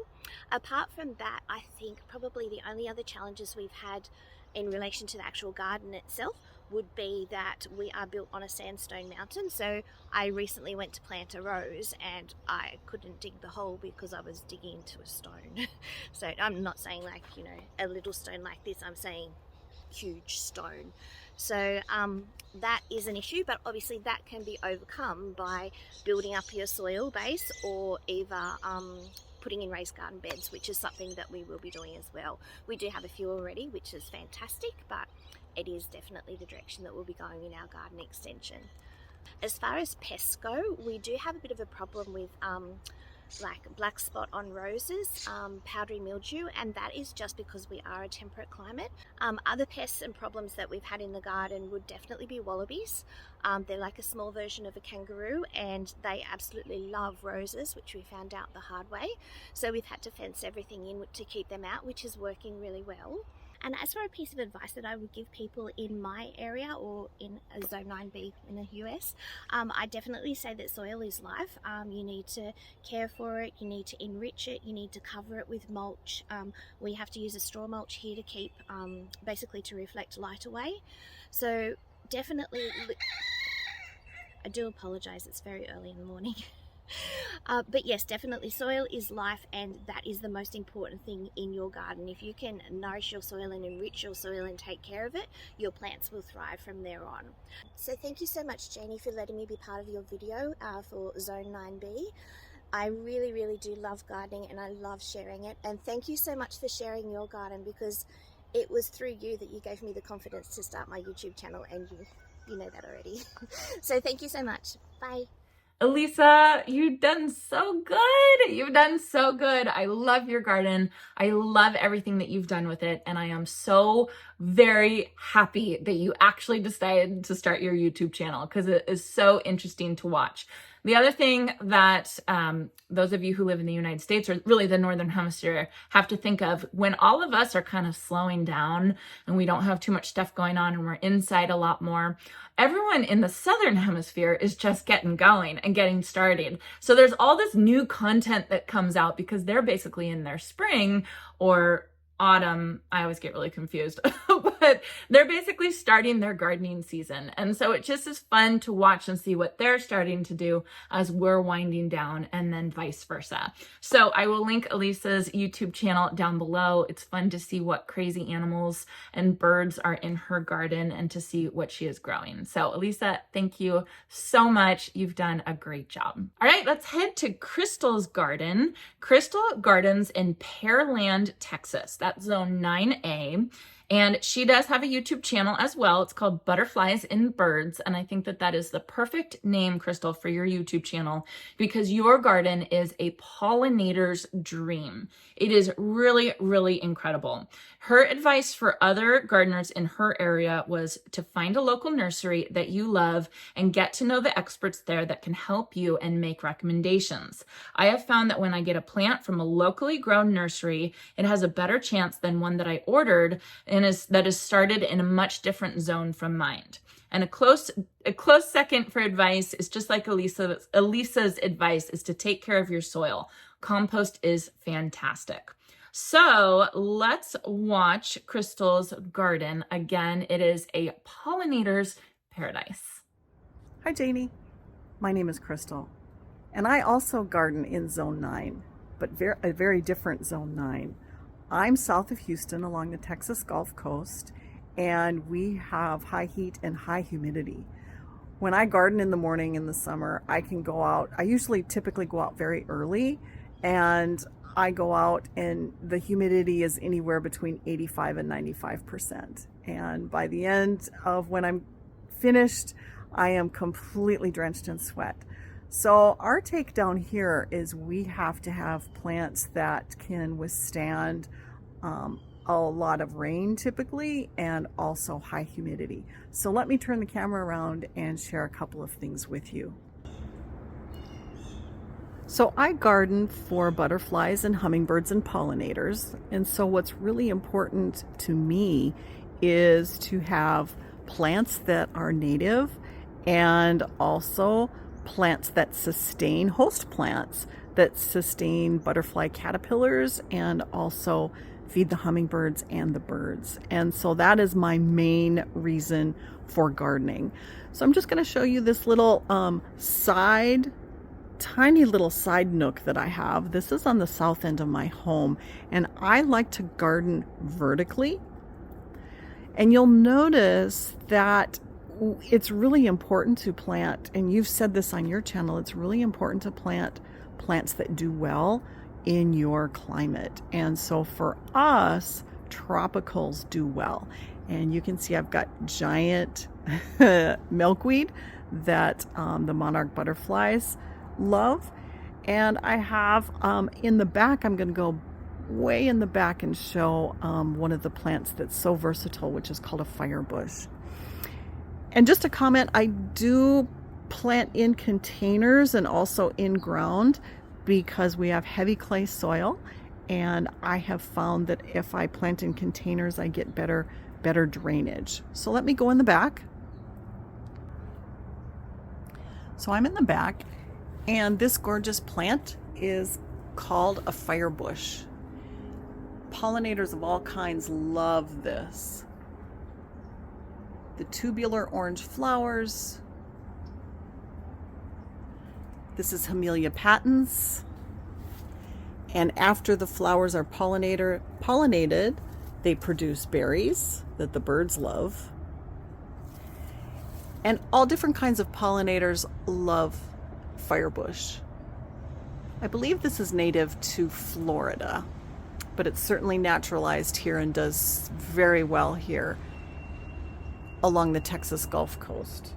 Apart from that, I think probably the only other challenges we've had in relation to the actual garden itself would be that we are built on a sandstone mountain. So I recently went to plant a rose and I couldn't dig the hole because I was digging into a stone. So I'm not saying like, you know, a little stone like this, I'm saying huge stone. So that is an issue, but obviously that can be overcome by building up your soil base, or either putting in raised garden beds, which is something that we will be doing as well. We do have a few already, which is fantastic, but it is definitely the direction that we'll be going in our garden extension. As far as pests go, we do have a bit of a problem with like black spot on roses, powdery mildew, and that is just because we are a temperate climate. Other pests and problems that we've had in the garden would definitely be wallabies. They're like a small version of a kangaroo, and they absolutely love roses, which we found out the hard way. So we've had to fence everything in to keep them out, which is working really well. And as for a piece of advice that I would give people in my area or in a Zone 9B in the US, I definitely say that soil is life. You need to care for it, you need to enrich it, you need to cover it with mulch. We have to use a straw mulch here to keep, basically to reflect light away. So definitely, I do apologise, it's very early in the morning. But yes, definitely soil is life, and that is the most important thing in your garden. If you can nourish your soil and enrich your soil and take care of it, your plants will thrive from there on. So thank you so much, Janie, for letting me be part of your video for Zone 9B. I really, really do love gardening, and I love sharing it. And thank you so much for sharing your garden, because it was through you that you gave me the confidence to start my YouTube channel, and you know that already. So thank you so much. Bye. Elisa, you've done so good. You've done so good. I love your garden. I love everything that you've done with it. And I am so very happy that you actually decided to start your YouTube channel, because it is so interesting to watch. The other thing that those of you who live in the United States, or really the Northern Hemisphere, have to think of when all of us are kind of slowing down and we don't have too much stuff going on and we're inside a lot more, everyone in the Southern Hemisphere is just getting going and getting started. So there's all this new content that comes out because they're basically in their spring or autumn. I always get really confused, but they're basically starting their gardening season. And so it just is fun to watch and see what they're starting to do as we're winding down, and then vice versa. So I will link Elisa's YouTube channel down below. It's fun to see what crazy animals and birds are in her garden and to see what she is growing. So Elisa, thank you so much. You've done a great job. All right, let's head to Crystal's garden. Crystal gardens in Pearland, Texas. That's zone 9A. And she does have a YouTube channel as well. It's called Butterflies and Birds. And I think that that is the perfect name, Crystal, for your YouTube channel, because your garden is a pollinator's dream. It is really, really incredible. Her advice for other gardeners in her area was to find a local nursery that you love and get to know the experts there that can help you and make recommendations. I have found that when I get a plant from a locally grown nursery, it has a better chance than one that I ordered and that is started in a much different zone from mine. And a close second for advice is just like Elisa's advice is to take care of your soil. Compost is fantastic. So let's watch Crystal's garden. Again, it is a pollinator's paradise. Hi Janie, my name is Crystal, and I also garden in zone 9, but a very different zone 9. I'm south of Houston along the Texas Gulf Coast, and we have high heat and high humidity. When I garden in the morning in the summer, I can go out. I typically go out very early, and I go out and the humidity is anywhere between 85 and 95%. And by the end of when I'm finished, I am completely drenched in sweat. So our take down here is we have to have plants that can withstand a lot of rain typically, and also high humidity. So let me turn the camera around and share a couple of things with you. So I garden for butterflies and hummingbirds and pollinators. And so what's really important to me is to have plants that are native and also plants that sustain, host plants that sustain butterfly caterpillars and also feed the hummingbirds and the birds. And so that is my main reason for gardening. So I'm just going to show you this little tiny little side nook that I have. This is on the south end of my home, and I like to garden vertically. And you'll notice that it's really important to plant, and you've said this on your channel, it's really important to plant plants that do well in your climate. And so for us, tropicals do well. And you can see I've got giant milkweed that the monarch butterflies love. And I have in the back, I'm going to go way in the back and show one of the plants that's so versatile, which is called a firebush. And just a comment, I do plant in containers and also in ground because we have heavy clay soil, and I have found that if I plant in containers, I get better drainage. So let me go in the back. So I'm in the back, and this gorgeous plant is called a firebush. Pollinators of all kinds love this. The tubular orange flowers. This is Hamelia patens. And after the flowers are pollinated, they produce berries that the birds love. And all different kinds of pollinators love firebush. I believe this is native to Florida, but it's certainly naturalized here and does very well here along the Texas Gulf Coast.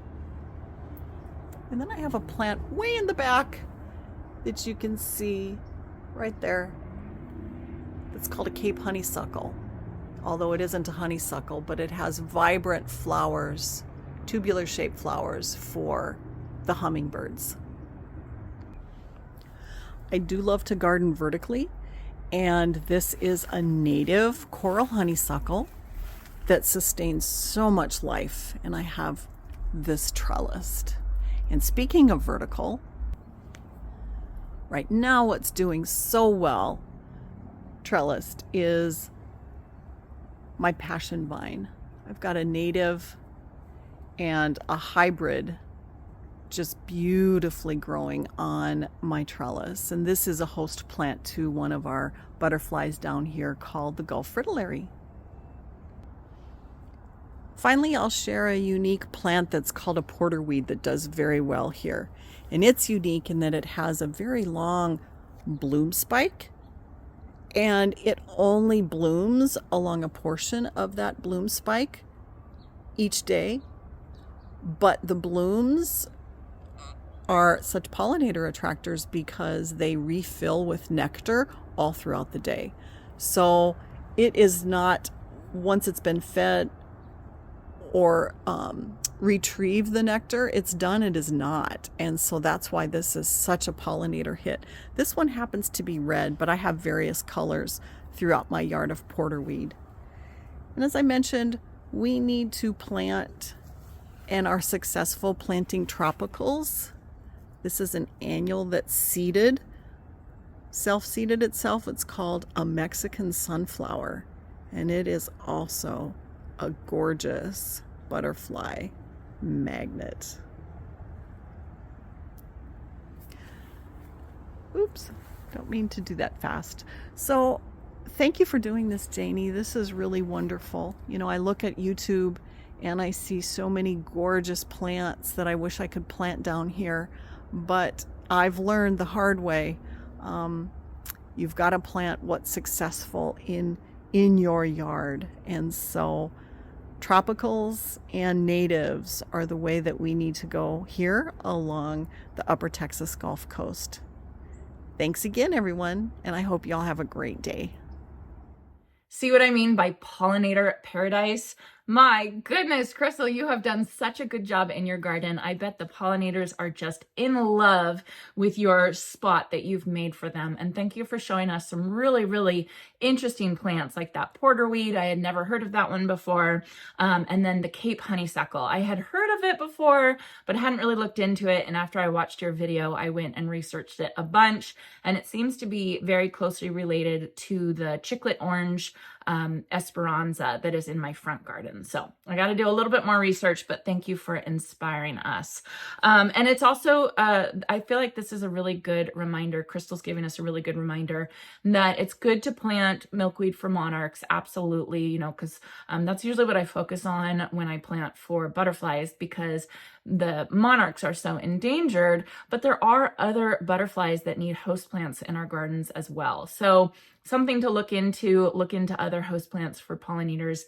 And then I have a plant way in the back that you can see right there. It's called a Cape honeysuckle, although it isn't a honeysuckle, but it has vibrant flowers, tubular shaped flowers for the hummingbirds. I do love to garden vertically, and this is a native coral honeysuckle that sustains so much life, and I have this trellised. And speaking of vertical, right now what's doing so well trellised is my passion vine. I've got a native and a hybrid just beautifully growing on my trellis. And this is a host plant to one of our butterflies down here called the Gulf fritillary. Finally, I'll share a unique plant that's called a porterweed that does very well here. And it's unique in that it has a very long bloom spike, and it only blooms along a portion of that bloom spike each day. But the blooms are such pollinator attractors because they refill with nectar all throughout the day. So it is not, once it's been fed or retrieve the nectar, it's done. It is not. And so that's why this is such a pollinator hit. This one happens to be red, but I have various colors throughout my yard of porterweed. And as I mentioned, we need to plant and are successful planting tropicals. This is an annual that's seeded, self-seeded itself. It's called a Mexican sunflower, and it is also a gorgeous butterfly magnet. Oops, don't mean to do that fast. So thank you for doing this, Janie. This is really wonderful. You know, I look at YouTube and I see so many gorgeous plants that I wish I could plant down here, but I've learned the hard way. You've got to plant what's successful in your yard. And so tropicals and natives are the way that we need to go here along the Upper Texas Gulf Coast. Thanks again, everyone, and I hope y'all have a great day. See what I mean by pollinator paradise? My goodness, Crystal, you have done such a good job in your garden. I bet the pollinators are just in love with your spot that you've made for them. And thank you for showing us some really, really interesting plants like that porterweed. I had never heard of that one before. And then the Cape honeysuckle. I had heard of it before, but hadn't really looked into it. And after I watched your video, I went and researched it a bunch. And it seems to be very closely related to the chiclet orange Esperanza that is in my front garden. So I got to do a little bit more research, but thank you for inspiring us. And it's also, I feel like this is a really good reminder. Crystal's giving us a really good reminder that it's good to plant milkweed for monarchs. Absolutely. You know, because that's usually what I focus on when I plant for butterflies, because the monarchs are so endangered, but there are other butterflies that need host plants in our gardens as well. So something to look into other host plants for pollinators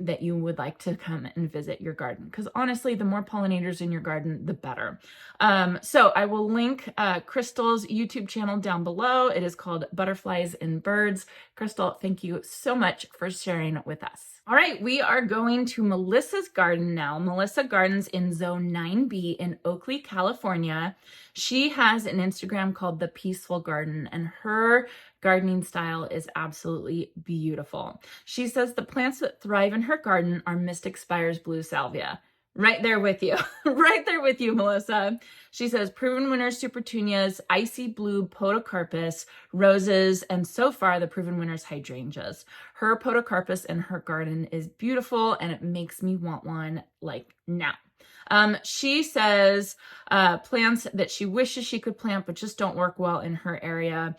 that you would like to come and visit your garden. Because honestly, the more pollinators in your garden, the better. So I will link Crystal's YouTube channel down below. It is called Butterflies and Birds. Crystal, thank you so much for sharing with us. All right, we are going to Melissa's garden now. Melissa gardens in Zone 9B in Oakley, California. She has an Instagram called The Peaceful Garden, and her gardening style is absolutely beautiful. She says the plants that thrive in her garden are Mystic Spire's blue salvia. Right there with you. Right there with you, Melissa. She says proven winners supertunias, icy blue podocarpus, roses, and so far the proven winners hydrangeas. Her podocarpus in her garden is beautiful and it makes me want one like now. She says plants that she wishes she could plant but just don't work well in her area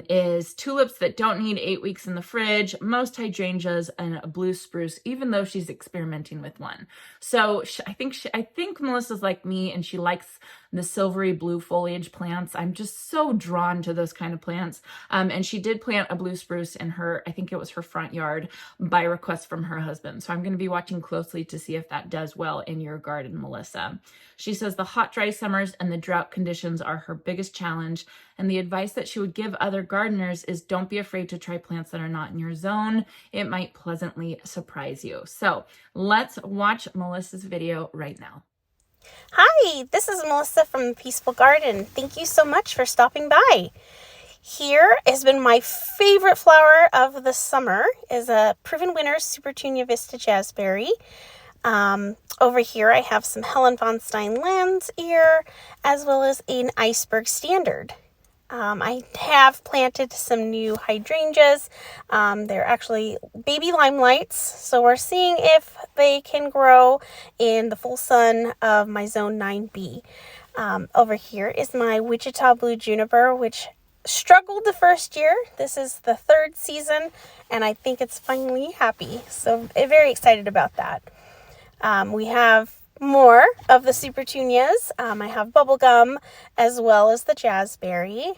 is tulips that don't need 8 weeks in the fridge, most hydrangeas, and a blue spruce, even though she's experimenting with one. So I think Melissa's like me, and she likes the silvery blue foliage plants. I'm just so drawn to those kind of plants. And she did plant a blue spruce in her, I think it was her front yard, by request from her husband. So I'm going to be watching closely to see if that does well in your garden, Melissa. She says the hot, dry summers and the drought conditions are her biggest challenge. And the advice that she would give other gardeners is don't be afraid to try plants that are not in your zone. It might pleasantly surprise you. So let's watch Melissa's video right now. Hi, this is Melissa from the Peaceful Garden. Thank you so much for stopping by. Here has been my favorite flower of the summer is a proven winner Supertunia Vista Jazzberry. Over here I have some Helen von Stein Land's ear as well as an iceberg standard. I have planted some new hydrangeas. They're actually baby limelights, so we're seeing if they can grow in the full sun of my zone 9B. Over here is my Wichita Blue Juniper, which struggled the first year. This is the third season, and I think it's finally happy, so I'm very excited about that. We have more of the Supertunias. I have bubblegum as well as the jazzberry.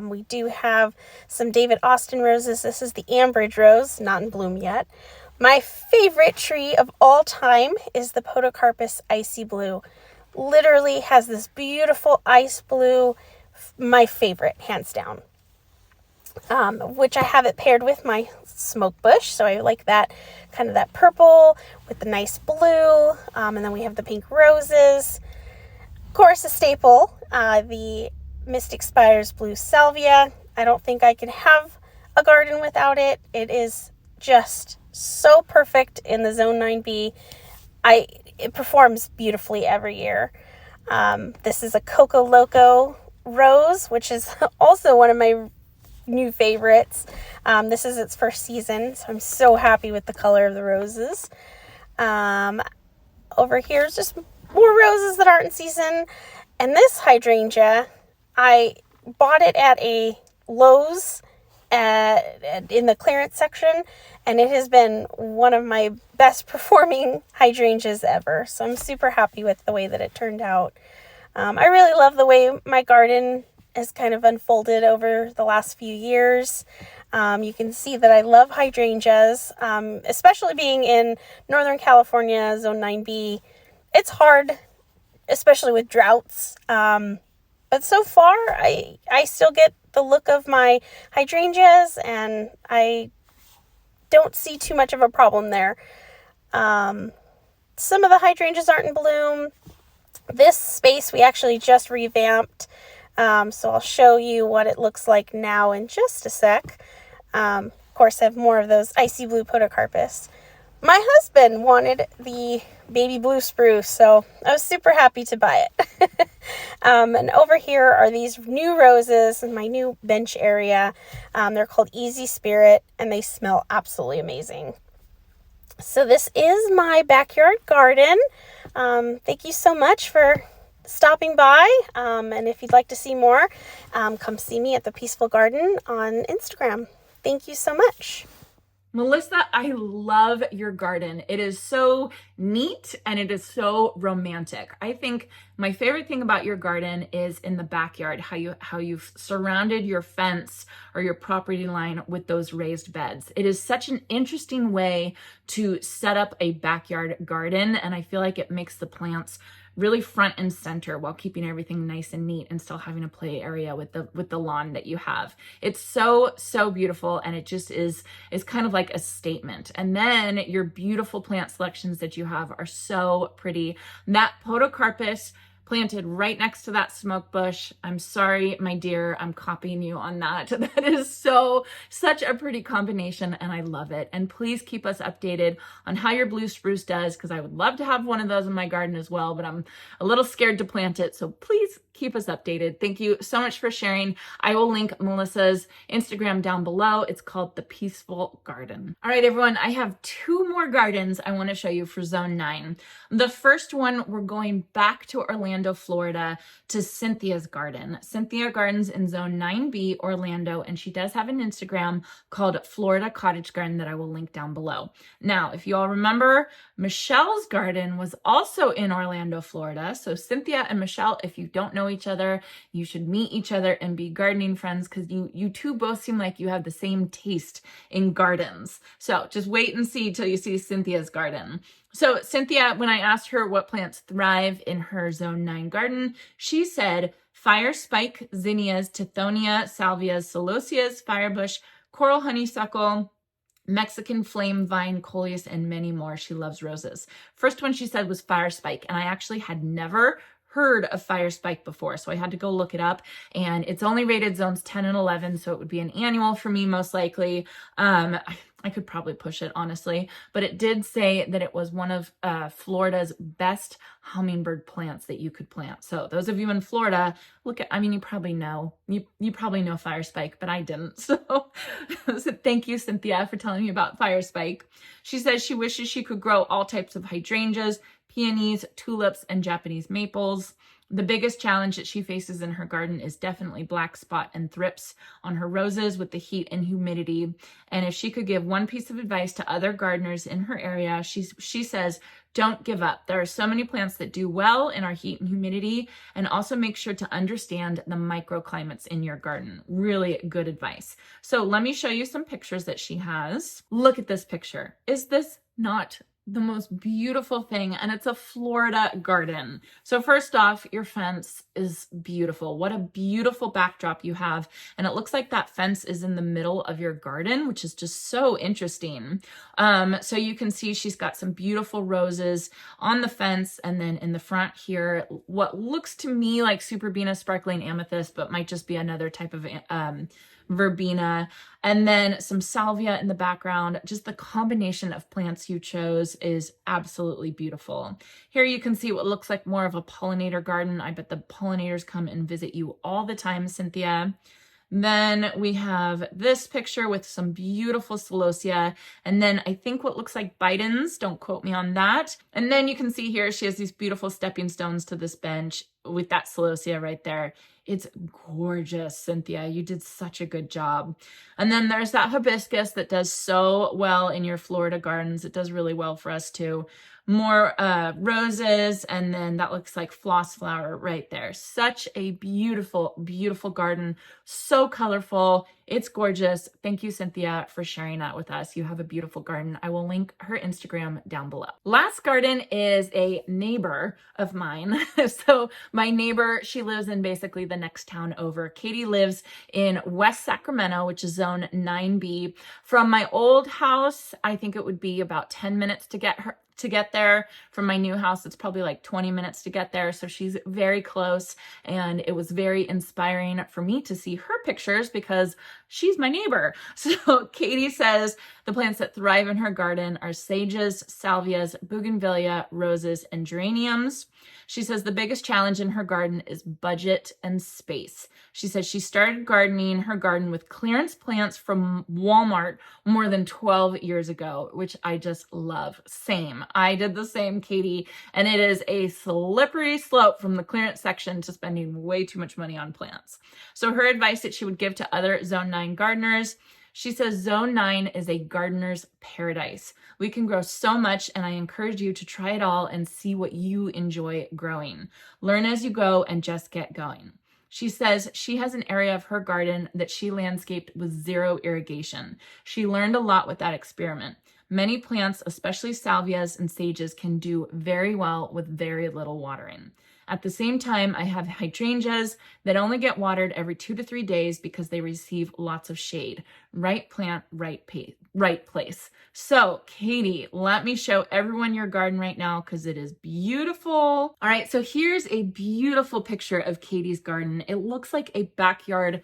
We do have some David Austin roses. This is the Ambridge rose, not in bloom yet. My favorite tree of all time is the Podocarpus icy blue. Literally has this beautiful ice blue, my favorite, hands down. Which I have it paired with my smoke bush, so I like that kind of that purple with the nice blue, and then we have the pink roses. Of course, a staple, the Mystic Spires blue salvia. I don't think I could have a garden without it. It is just so perfect in the zone 9B. It performs beautifully every year. This is a Coco Loco rose, which is also one of my new favorites. This is its first season, so I'm so happy with the color of the roses. Over here is just more roses that aren't in season. And this hydrangea, I bought it at a Lowe's in the clearance section, and it has been one of my best performing hydrangeas ever. So I'm super happy with the way that it turned out. I really love the way my garden has kind of unfolded over the last few years. You can see that I love hydrangeas, especially being in Northern California, zone 9B. It's hard, especially with droughts. But so far, I still get the look of my hydrangeas, and I don't see too much of a problem there. Some of the hydrangeas aren't in bloom. This space we actually just revamped, so I'll show you what it looks like now in just a sec. Of course, I have more of those icy blue Podocarpus. My husband wanted the baby blue spruce, so I was super happy to buy it. And over here are these new roses in my new bench area. They're called Easy Spirit, and they smell absolutely amazing. So this is my backyard garden. Thank you so much for stopping by. And if you'd like to see more, come see me at the Peaceful Garden on Instagram. Thank you so much. Melissa, I love your garden. It is so neat and it is so romantic. I think my favorite thing about your garden is in the backyard, how you've surrounded your fence or your property line with those raised beds. It is such an interesting way to set up a backyard garden, and I feel like it makes the plants really front and center while keeping everything nice and neat and still having a play area with the lawn that you have. It's so beautiful, and it just is kind of like a statement. And then your beautiful plant selections that you have are so pretty. That Podocarpus planted right next to that smoke bush. I'm sorry, my dear, I'm copying you on that. That is such a pretty combination, and I love it. And please keep us updated on how your blue spruce does, because I would love to have one of those in my garden as well, but I'm a little scared to plant it. So please keep us updated. Thank you so much for sharing. I will link Melissa's Instagram down below. It's called The Peaceful Garden. All right, everyone, I have two more gardens I want to show you for Zone 9. The first one, we're going back to Orlando, Florida, to Cynthia's garden. Cynthia gardens in Zone 9B, Orlando, and she does have an Instagram called Florida Cottage Garden that I will link down below. Now, if you all remember, Michelle's garden was also in Orlando, Florida. So Cynthia and Michelle, if you don't know each other, you should meet each other and be gardening friends, because you two both seem like you have the same taste in gardens. So just wait and see till you see Cynthia's garden. So Cynthia, when I asked her what plants thrive in her Zone 9 garden, she said fire spike, zinnias, tithonia, salvias, celoseas, firebush, coral honeysuckle, Mexican flame vine, coleus, and many more. She loves roses. First one she said was fire spike, and I actually had never heard of fire spike before, so I had to go look it up, and it's only rated zones 10 and 11, so it would be an annual for me most likely. I could probably push it, honestly, but it did say that it was one of Florida's best hummingbird plants that you could plant. So those of you in Florida, look at, I mean, you probably know fire spike, but I didn't. So thank you, Cynthia, for telling me about fire spike. She says she wishes she could grow all types of hydrangeas, peonies, tulips, and Japanese maples. The biggest challenge that she faces in her garden is definitely black spot and thrips on her roses with the heat and humidity. And if she could give one piece of advice to other gardeners in her area, she says, don't give up. There are so many plants that do well in our heat and humidity, and also make sure to understand the microclimates in your garden. Really good advice. So let me show you some pictures that she has. Look at this picture. Is this not the most beautiful thing? And it's a Florida garden. So first off, your fence is beautiful. What a beautiful backdrop you have. And it looks like that fence is in the middle of your garden, which is just so interesting. So you can see she's got some beautiful roses on the fence. And then in the front here, what looks to me like Superbena sparkling amethyst, but might just be another type of verbena, and then some salvia in the background. Just the combination of plants you chose is absolutely beautiful. Here you can see what looks like more of a pollinator garden. I bet the pollinators come and visit you all the time, Cynthia. Then we have this picture with some beautiful celosia, and then I think what looks like bitens, don't quote me on that. And then you can see here she has these beautiful stepping stones to this bench with that celosia right there. It's gorgeous, Cynthia. You did such a good job. And then there's that hibiscus that does so well in your Florida gardens. It does really well for us too. More roses, and then that looks like floss flower right there. Such a beautiful, beautiful garden. So colorful. It's gorgeous. Thank you, Cynthia, for sharing that with us. You have a beautiful garden. I will link her Instagram down below. Last garden is a neighbor of mine. So my neighbor, she lives in basically the next town over. Katie lives in West Sacramento, which is zone 9B. From my old house, I think it would be about 10 minutes to get there. From my new house, it's probably like 20 minutes to get there. So she's very close, and it was very inspiring for me to see her pictures because she's my neighbor. So Katie says the plants that thrive in her garden are sages, salvias, bougainvillea, roses, and geraniums. She says the biggest challenge in her garden is budget and space. She says she started gardening her garden with clearance plants from Walmart more than 12 years ago, which I just love. Same. I did the same, Katie, and it is a slippery slope from the clearance section to spending way too much money on plants. So her advice that she would give to other Zone 9 gardeners, she says Zone 9 is a gardener's paradise. We can grow so much, and I encourage you to try it all and see what you enjoy growing. Learn as you go and just get going. She says she has an area of her garden that she landscaped with zero irrigation. She learned a lot with that experiment. Many plants, especially salvias and sages, can do very well with very little watering. At the same time, I have hydrangeas that only get watered every 2 to 3 days because they receive lots of shade. Right plant, right place. So, Katie, let me show everyone your garden right now because it is beautiful. All right, so here's a beautiful picture of Katie's garden. It looks like a backyard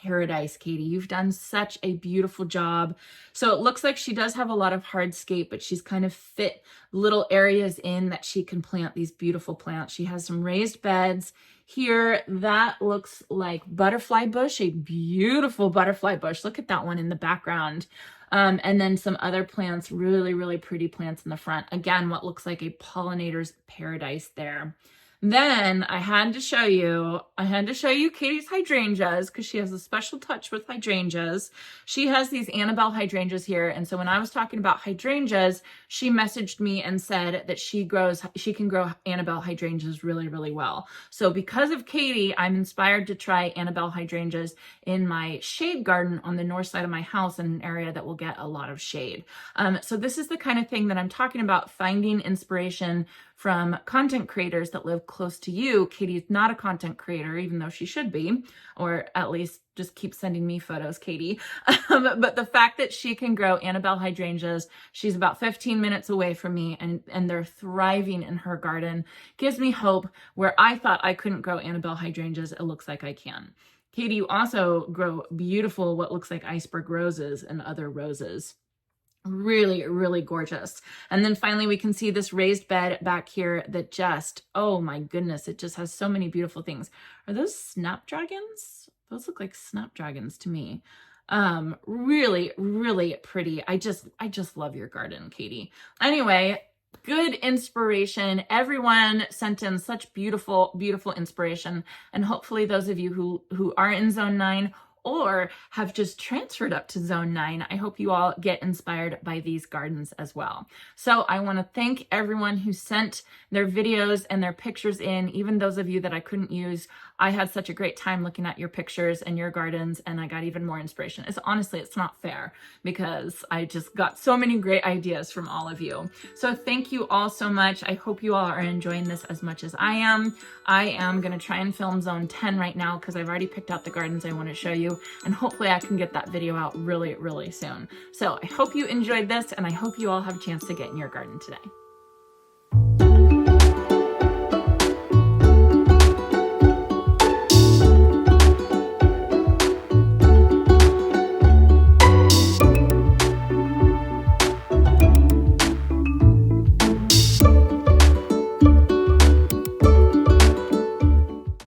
paradise, Katie. You've done such a beautiful job. So it looks like she does have a lot of hardscape, but she's kind of fit little areas in that she can plant these beautiful plants. She has some raised beds here. That looks like butterfly bush, a beautiful butterfly bush. Look at that one in the background. And then some other plants, really, really pretty plants in the front. Again, what looks like a pollinator's paradise there. Then I had to show you Katie's hydrangeas because she has a special touch with hydrangeas. She has these Annabelle hydrangeas here. And so when I was talking about hydrangeas, she messaged me and said that she can grow Annabelle hydrangeas really, really well. So because of Katie, I'm inspired to try Annabelle hydrangeas in my shade garden on the north side of my house in an area that will get a lot of shade. So this is the kind of thing that I'm talking about, finding inspiration from content creators that live close to you. Katie's not a content creator, even though she should be, or at least just keep sending me photos, Katie. But the fact that she can grow Annabelle hydrangeas, she's about 15 minutes away from me, and they're thriving in her garden, gives me hope. Where I thought I couldn't grow Annabelle hydrangeas, it looks like I can. Katie, you also grow beautiful, what looks like iceberg roses and other roses. Really, really gorgeous. And then finally, we can see this raised bed back here that just, oh my goodness, it just has so many beautiful things. Are those snapdragons? Those look like snapdragons to me. Really, really pretty. I just love your garden, Katie. Anyway, good inspiration. Everyone sent in such beautiful, beautiful inspiration. And hopefully those of you who are in Zone 9 or have just transferred up to Zone 9, I hope you all get inspired by these gardens as well. So I want to thank everyone who sent their videos and their pictures in, even those of you that I couldn't use. I had such a great time looking at your pictures and your gardens, and I got even more inspiration. Honestly, it's not fair because I just got so many great ideas from all of you. So thank you all so much. I hope you all are enjoying this as much as I am. I am going to try and film Zone 10 right now because I've already picked out the gardens I want to show you, and hopefully I can get that video out really, really soon. So I hope you enjoyed this, and I hope you all have a chance to get in your garden today.